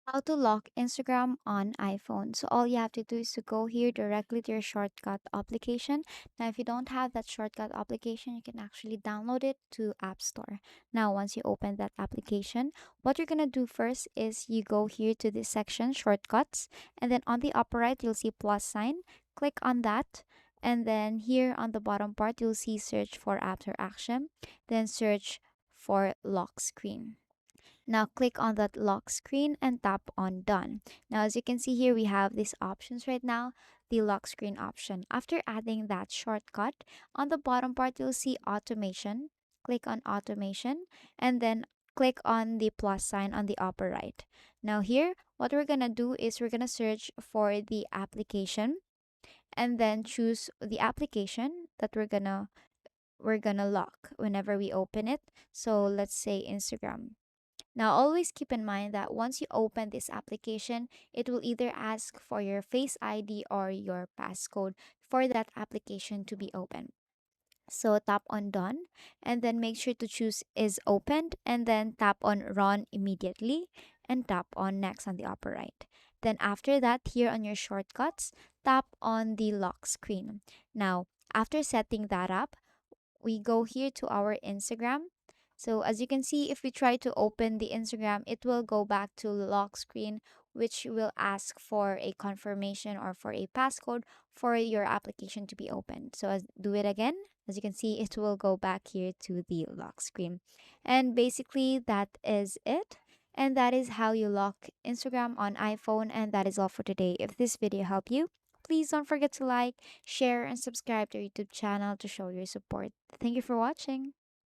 How to lock Instagram on iPhone. So all you have to do is to go here directly to your shortcut application. Now, if you don't have that shortcut application, you can actually download it to App Store. Now, once you open that application, what you're gonna do first is you go here to this section, shortcuts, and then on the upper right, you'll see plus sign. Click on that. And then here on the bottom part, you'll see search for apps or action. Then search for lock screen. Now click on that lock screen and tap on done. Now as you can see here, we have these options right now, the lock screen option. After adding that shortcut, on the bottom part, you'll see automation. Click on automation and then click on the plus sign on the upper right. Now here, what we're gonna do is we're gonna search for the application and then choose the application that we're gonna lock whenever we open it. So let's say Instagram. Now, always keep in mind that once you open this application, it will either ask for your Face ID or your passcode for that application to be open. So tap on done and then make sure to choose is opened and then tap on run immediately and tap on next on the upper right. Then after that, here on your shortcuts, tap on the lock screen. Now, after setting that up, we go here to our Instagram. So as you can see, if we try to open the Instagram, it will go back to lock screen, which will ask for a confirmation or for a passcode for your application to be opened. So do it again. As you can see, it will go back here to the lock screen. And basically that is it. And that is how you lock Instagram on iPhone. And that is all for today. If this video helped you, please don't forget to like, share, and subscribe to our YouTube channel to show your support. Thank you for watching.